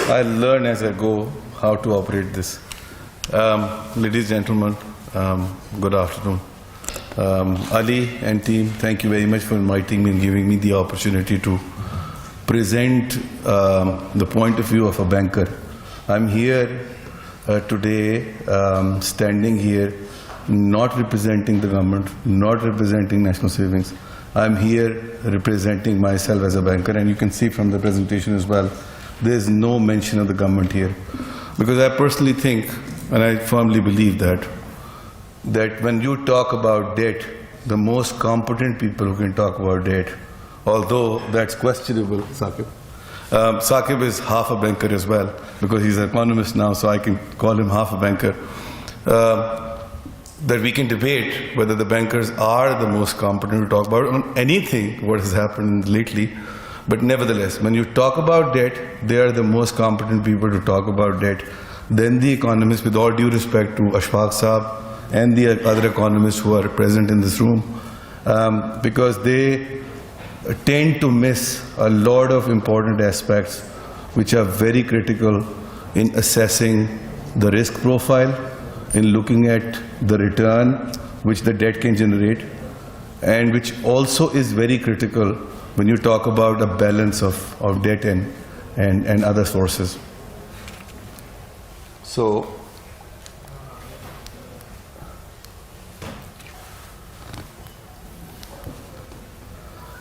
I'll learn as I go how to operate this. Ladies and gentlemen, good afternoon. Ali and team, thank you very much for inviting me and giving me the opportunity to present the point of view of a banker. I'm here today, standing here, not representing the government, not representing national savings. I'm here representing myself as a banker, and you can see from the presentation as well, there's no mention of the government here. Because I personally think, and I firmly believe that when you talk about debt, the most competent people who can talk about debt, although that's questionable, Saqib. Saqib is half a banker as well, because he's an economist now, so I can call him half a banker. That we can debate whether the bankers are the most competent to talk about on anything what has happened lately. But nevertheless, when you talk about debt, they are the most competent people to talk about debt. Then the economists, with all due respect to Ashfaq Saab and the other economists who are present in this room, because they tend to miss a lot of important aspects which are very critical in assessing the risk profile, in looking at the return which the debt can generate, and which also is very critical when you talk about a balance of debt and other sources. So,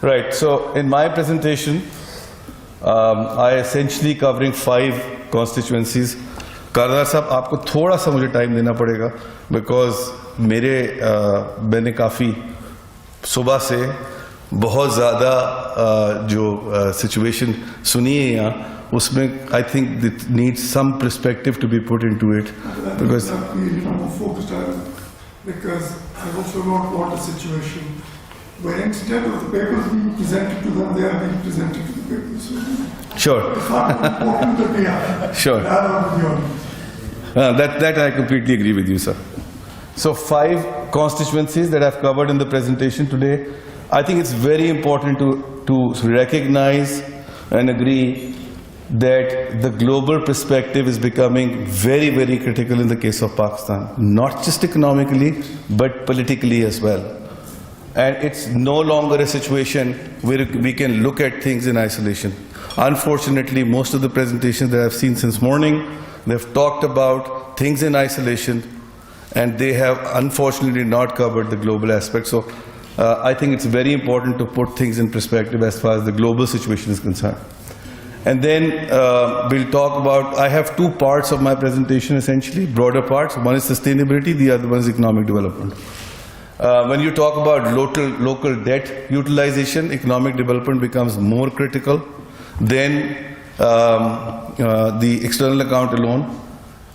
right, so in my presentation, I essentially covering 5 constituencies. कारदार साहब, आपको थोड़ा सा मुझे time देना पड़ेगा, because मैंने काफ़ी सुबह से बहुत ज़्यादा जो सिचुएशन सुनी है यहाँ, उसमें I think it needs some perspective to be put into it, because I also don't want a situation where instead of the papers being presented to them, they are being presented to the papers. Sure. It's not important that we are. Sure. That I completely agree with you, sir. So 5 constituencies that I've covered in the presentation today. I think it's very important to recognize and agree that the global perspective is becoming very, very critical in the case of Pakistan. Not just economically, but politically as well. And it's no longer a situation where we can look at things in isolation. Unfortunately, most of the presentations that I've seen since morning, they've talked about things in isolation, and they have unfortunately not covered the global aspect. So I think it's very important to put things in perspective as far as the global situation is concerned. And then we'll talk about, I have 2 parts of my presentation essentially, broader parts. One is sustainability, the other one is economic development. When you talk about local debt utilization, economic development becomes more critical than the external account alone.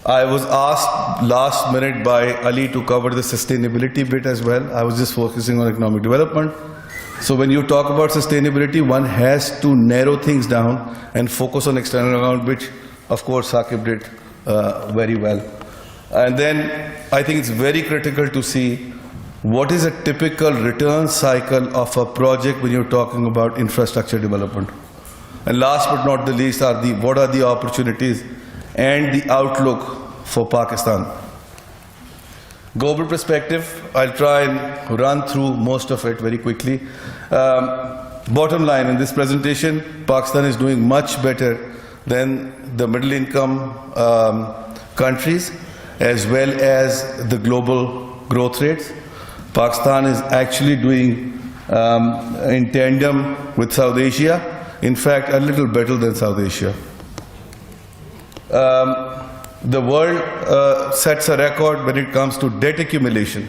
I was asked last minute by Ali to cover the sustainability bit as well. I was just focusing on economic development. So when you talk about sustainability, one has to narrow things down and focus on external account, which of course Saqib did very well. And then I think it's very critical to see what is a typical return cycle of a project when you're talking about infrastructure development. And last but not the least are what are the opportunities and the outlook for Pakistan. Global perspective, I'll try and run through most of it very quickly. Bottom line in this presentation, Pakistan is doing much better than the middle income countries as well as the global growth rates. Pakistan is actually doing in tandem with South Asia. In fact, a little better than South Asia. The world sets a record when it comes to debt accumulation.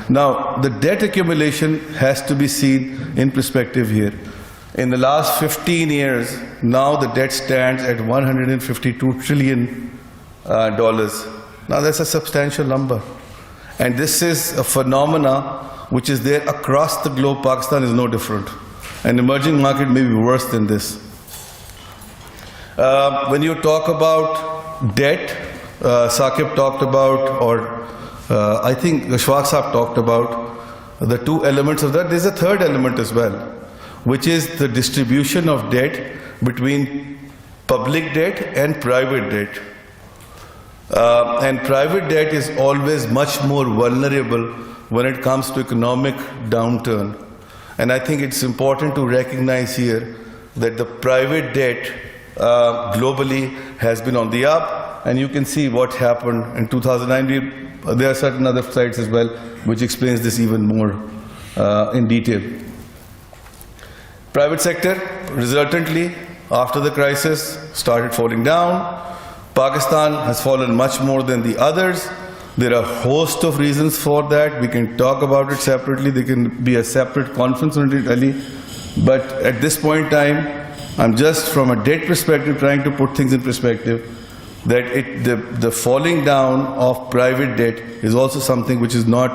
Now, the debt accumulation has to be seen in perspective here. In the last 15 years, now the debt stands at $152 trillion. Now, that's a substantial number. And this is a phenomena which is there across the globe. Pakistan is no different. An emerging market may be worse than this. When you talk about debt, Saqib talked about, or I think Ashfaq Saab talked about the 2 elements of that. There's a third element as well, which is the distribution of debt between public debt and private debt. And private debt is always much more vulnerable when it comes to economic downturn. And I think it's important to recognize here that the private debt globally has been on the up, and you can see what happened in 2009. There are certain other slides as well which explains this even more in detail. Private sector, resultantly, after the crisis, started falling down. Pakistan has fallen much more than the others. There are a host of reasons for that. We can talk about it separately. There can be a separate conference on it, Ali. But at this point in time, I'm just from a debt perspective trying to put things in perspective, that the falling down of private debt is also something which is not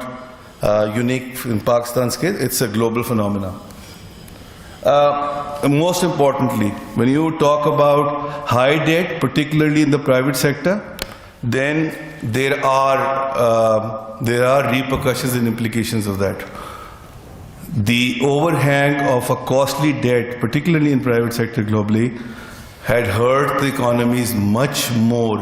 unique in Pakistan's case. It's a global phenomenon. Most importantly, when you talk about high debt, particularly in the private sector, then there are repercussions and implications of that. The overhang of a costly debt, particularly in private sector globally, had hurt the economies much more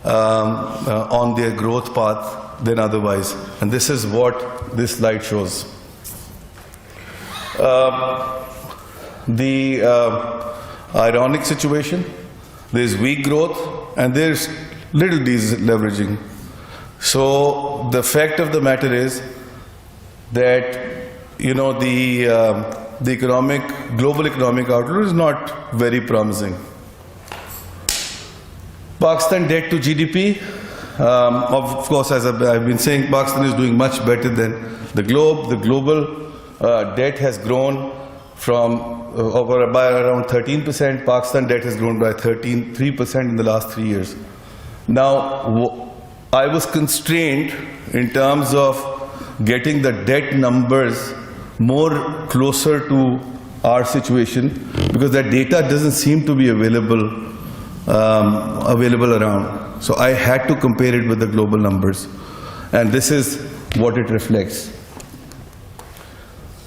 on their growth path than otherwise. And this is what this slide shows. The ironic situation, there's weak growth and there's little deleveraging. So the fact of the matter is that, you know, the global economic outlook is not very promising. Pakistan debt to GDP, of course, as I've been saying, Pakistan is doing much better than the globe. The global debt has grown from by around 13%. Pakistan debt has grown by 3% in the last 3 years. Now, I was constrained in terms of getting the debt numbers more closer to our situation because that data doesn't seem to be available around. So I had to compare it with the global numbers, and this is what it reflects.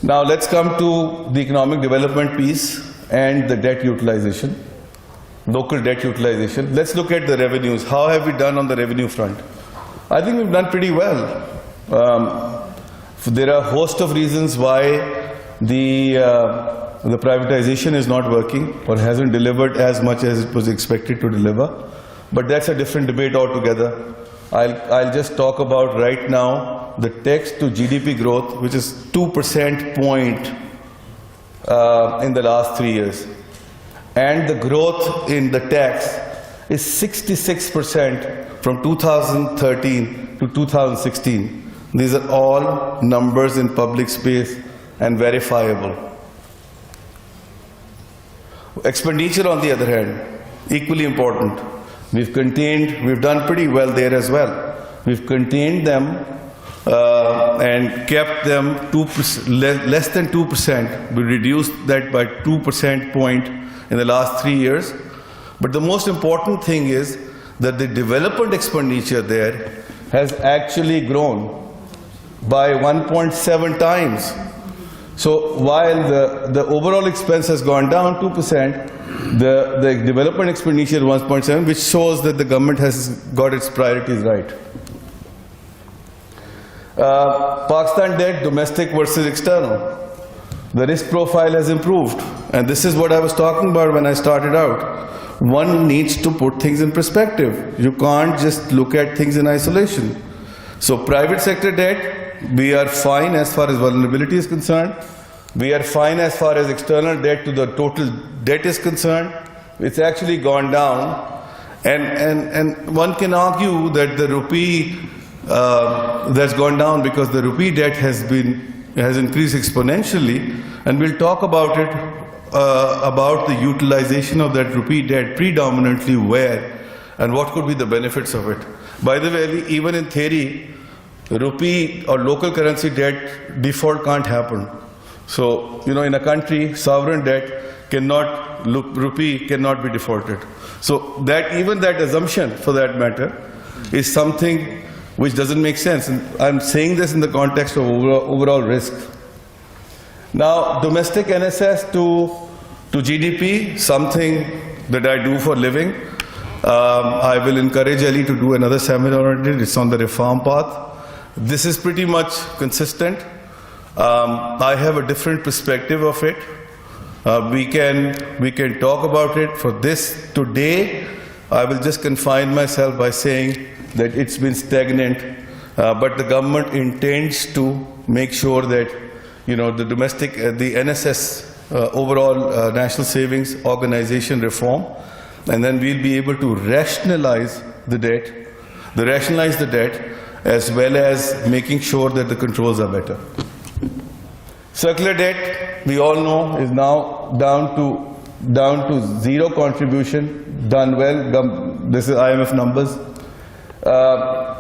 Now let's come to the economic development piece and the debt utilization, local debt utilization. Let's look at the revenues. How have we done on the revenue front? I think we've done pretty well. There are a host of reasons why the privatization is not working or hasn't delivered as much as it was expected to deliver. But that's a different debate altogether. I'll just talk about right now the tax to GDP growth, which is 2% point in the last 3 years. And the growth in the tax is 66% from 2013 to 2016. These are all numbers in public space and verifiable. Expenditure, on the other hand, equally important. We've done pretty well there as well. We've contained them and kept them less than 2%. We reduced that by 2% point in the last 3 years. But the most important thing is that the development expenditure there has actually grown by 1.7 times. So while the overall expense has gone down 2%, the development expenditure 1.7, which shows that the government has got its priorities right. Pakistan debt, domestic versus external. The risk profile has improved, and this is what I was talking about when I started out. One needs to put things in perspective. You can't just look at things in isolation. So private sector debt, we are fine as far as vulnerability is concerned. We are fine as far as external debt to the total debt is concerned. It's actually gone down. And one can argue that the rupee that's gone down because the rupee debt has increased exponentially. And we'll talk about it, about the utilization of that rupee debt predominantly where and what could be the benefits of it. By the way, even in theory, rupee or local currency debt default can't happen. So, you know, in a country, sovereign debt rupee cannot be defaulted. So even that assumption, for that matter, is something which doesn't make sense. And I'm saying this in the context of overall risk. Now, domestic NSS to GDP, something that I do for a living. I will encourage Ali to do another seminar on it. It's on the reform path. This is pretty much consistent. I have a different perspective of it. We can talk about it. For this today, I will just confine myself by saying that it's been stagnant, but the government intends to make sure that, you know, the domestic, the NSS, overall National Savings Organization reform, and then we'll be able to rationalize the debt, as well as making sure that the controls are better. Circular debt, we all know, is now down to zero contribution, done well. This is IMF numbers.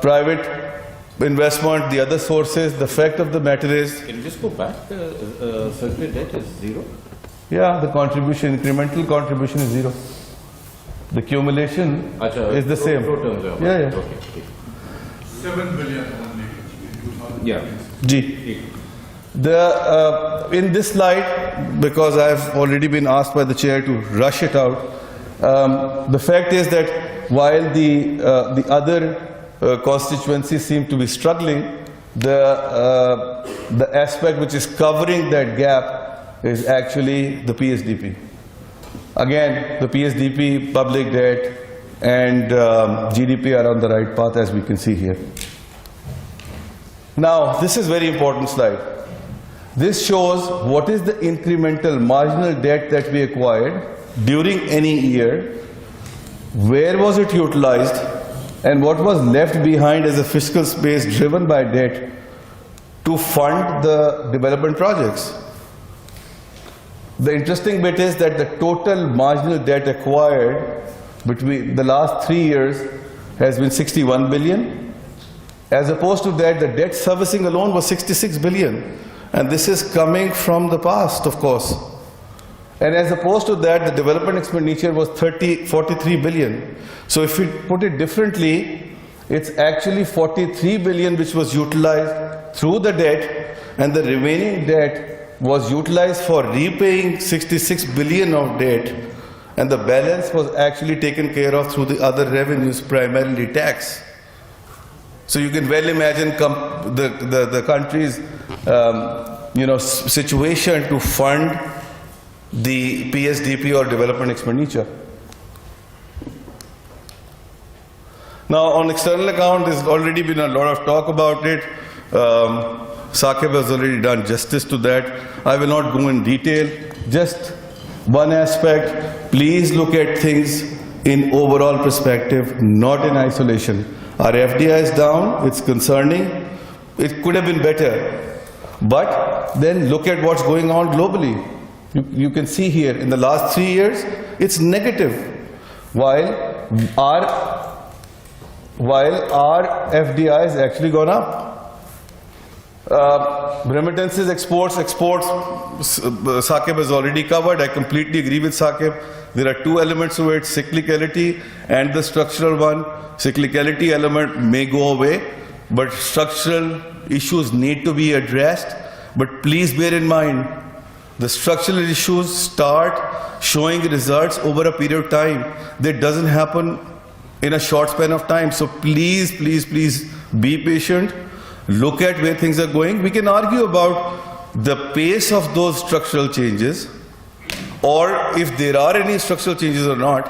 Private investment, the other sources, the fact of the matter is... Can you just go back? The circular debt is zero? Yeah, the contribution, incremental contribution is zero. The accumulation is the same. Yeah. Okay. 7 billion only in 2000. Yeah. G. In this slide, because I've already been asked by the chair to rush it out, the fact is that while the other constituencies seem to be struggling, the aspect which is covering that gap is actually the PSDP. Again, the PSDP, public debt, and GDP are on the right path, as we can see here. Now, this is very important slide. This shows what is the incremental marginal debt that we acquired during any year, where was it utilized, and what was left behind as a fiscal space driven by debt to fund the development projects. The interesting bit is that the total marginal debt acquired between the last 3 years has been 61 billion. As opposed to that, the debt servicing alone was 66 billion. And this is coming from the past, of course. And as opposed to that, the development expenditure was 43 billion. So if we put it differently, it's actually 43 billion which was utilized through the debt, and the remaining debt was utilized for repaying 66 billion of debt, and the balance was actually taken care of through the other revenues, primarily tax. So you can well imagine the country's situation to fund the PSDP or development expenditure. Now on external account, there's already been a lot of talk about it. Saqib has already done justice to that. I will not go in detail. Just one aspect, please look at things in overall perspective, not in isolation. Our FDI is down, it's concerning. It could have been better. But then look at what's going on globally. You can see here, in the last 3 years, it's negative. While our FDI has actually gone up. Remittances, exports, Saqib has already covered. I completely agree with Saqib. There are two elements to it, cyclicality and the structural one. Cyclicality element may go away, but structural issues need to be addressed. But please bear in mind, the structural issues start showing results over a period of time. That doesn't happen in a short span of time. So please, please, please be patient. Look at where things are going. We can argue about the pace of those structural changes, or if there are any structural changes or not.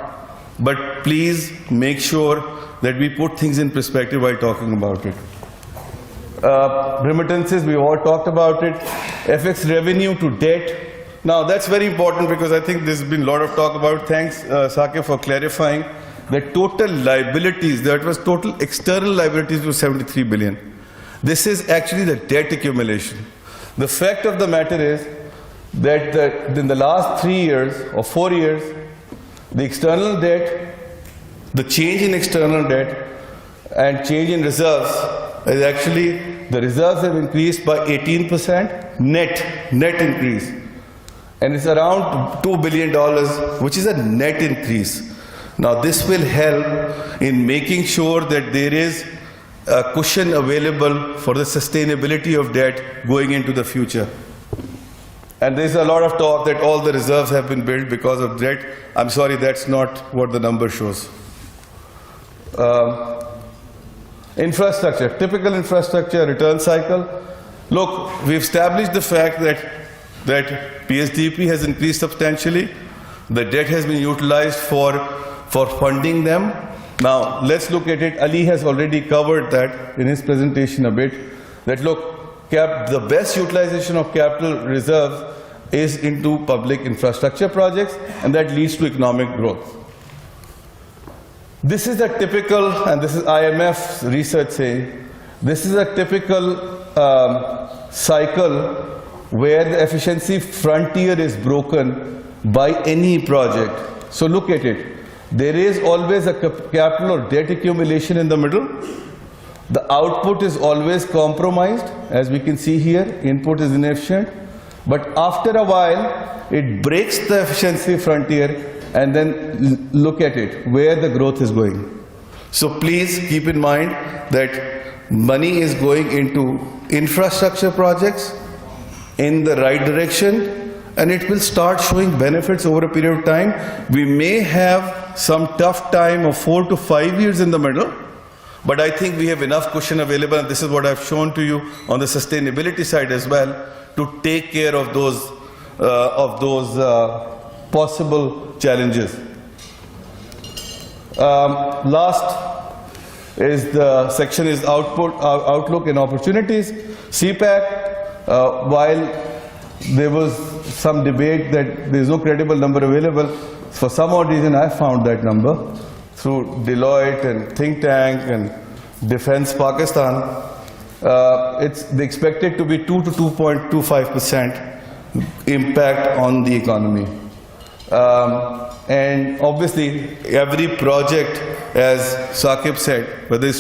But please make sure that we put things in perspective while talking about it. Remittances, we all talked about it. FX revenue to debt. Now that's very important because I think there's been a lot of talk about. Thanks, Saqib, for clarifying. The total liabilities, that was total external liabilities was 73 billion. This is actually the debt accumulation. The fact of the matter is that in the last 3 years or 4 years, the external debt, the change in external debt and change in reserves is actually, the reserves have increased by 18%, net increase. And it's around $2 billion, which is a net increase. Now this will help in making sure that there is a cushion available for the sustainability of debt going into the future. And there's a lot of talk that all the reserves have been built because of debt. I'm sorry, that's not what the number shows. Infrastructure, typical infrastructure return cycle. Look, we've established the fact that PSDP has increased substantially. The debt has been utilized for funding them. Now, let's look at it. Ali has already covered that in his presentation a bit. That look, the best utilization of capital reserves is into public infrastructure projects, and that leads to economic growth. This is a typical, and this is IMF research saying, this is a typical cycle where the efficiency frontier is broken by any project. So look at it. There is always a capital or debt accumulation in the middle. The output is always compromised, as we can see here. Input is inefficient. But after a while, it breaks the efficiency frontier, and then look at it, where the growth is going. So please keep in mind that money is going into infrastructure projects in the right direction, and it will start showing benefits over a period of time. We may have some tough time of 4 to 5 years in the middle, but I think we have enough cushion available, and this is what I've shown to you on the sustainability side as well, to take care of those possible challenges. Last is the section is outlook and opportunities. CPAC, while there was some debate that there is no credible number available, for some odd reason I found that number through Deloitte and think tank and Defense Pakistan. They expect it to be 2 to 2.25% impact on the economy. And obviously, every project, as Saqib said, whether it's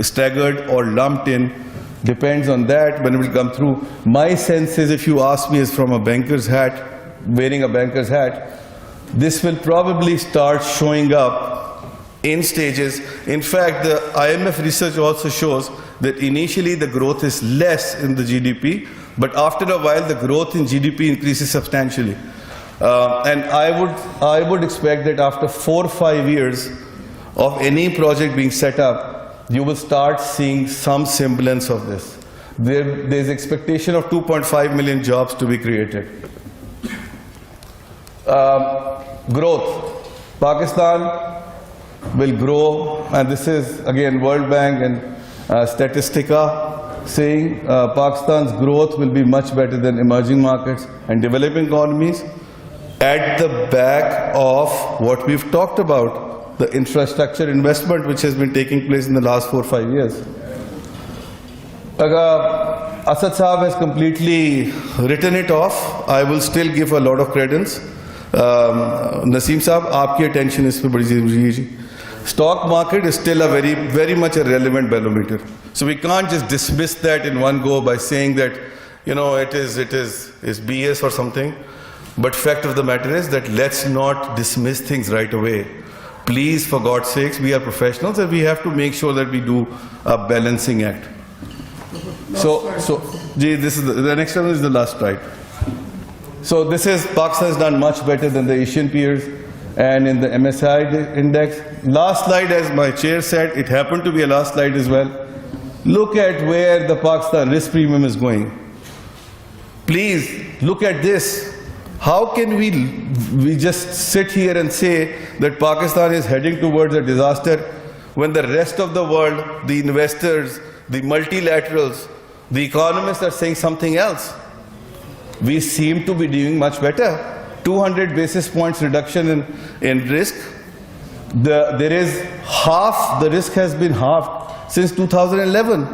staggered or lumped in, depends on that when it will come through. My sense is, if you ask me, is from a banker's hat, wearing a banker's hat, this will probably start showing up in stages. In fact, the IMF research also shows that initially the growth is less in the GDP, but after a while the growth in GDP increases substantially. And I would expect that after 4 or 5 years of any project being set up, you will start seeing some semblance of this. There's expectation of 2.5 million jobs to be created. Growth. Pakistan will grow, and this is again World Bank and Statistica saying Pakistan's growth will be much better than emerging markets and developing economies, at the back of what we've talked about, the infrastructure investment which has been taking place in the last 4 or 5 years. Asad Saab has completely written it off. I will still give a lot of credence. Naseem Saab, aapki attention is pe badi zaruri hai. Stock market is still a very much a relevant barometer. So we can't just dismiss that in one go by saying that, you know, it is BS or something. But fact of the matter is that let's not dismiss things right away. Please, for God's sakes, we are professionals and we have to make sure that we do a balancing act. This is the next one is the last slide. So this is, Pakistan has done much better than the Asian peers and in the MSI index. Last slide, as my chair said, it happened to be a last slide as well. Look at where the Pakistan risk premium is going. Please, look at this. How can we just sit here and say that Pakistan is heading towards a disaster when the rest of the world, the investors, the multilaterals, the economists are saying something else? We seem to be doing much better. 200 basis points reduction in risk. There is half, the risk has been halved since 2011.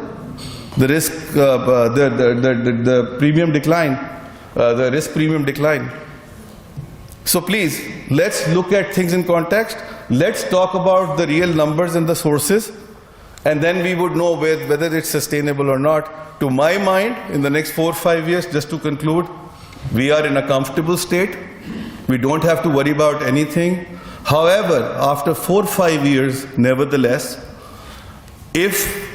The risk, the premium decline, the risk premium decline. So please, let's look at things in context. Let's talk about the real numbers and the sources, and then we would know whether it's sustainable or not. To my mind, in the next 4 or 5 years, just to conclude, we are in a comfortable state. We don't have to worry about anything. However, after 4 or 5 years, nevertheless, if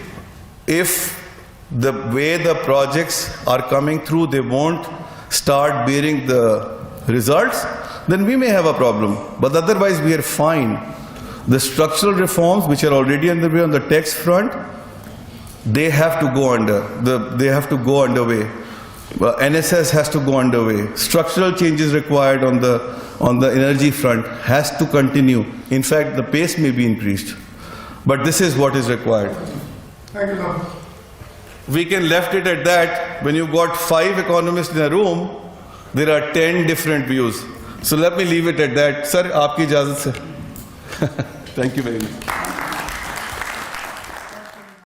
the way the projects are coming through, they won't start bearing the results, then we may have a problem. But otherwise we are fine. The structural reforms which are already underway on the tax front, they have to go underway. NSS has to go underway. Structural changes required on the energy front has to continue. In fact, the pace may be increased. But this is what is required. Thank you, Lord. We can left it at that. When you've got 5 economists in a room, there are 10 different views. So let me leave it at that. Sir, aapki ijazat se. Thank you very much.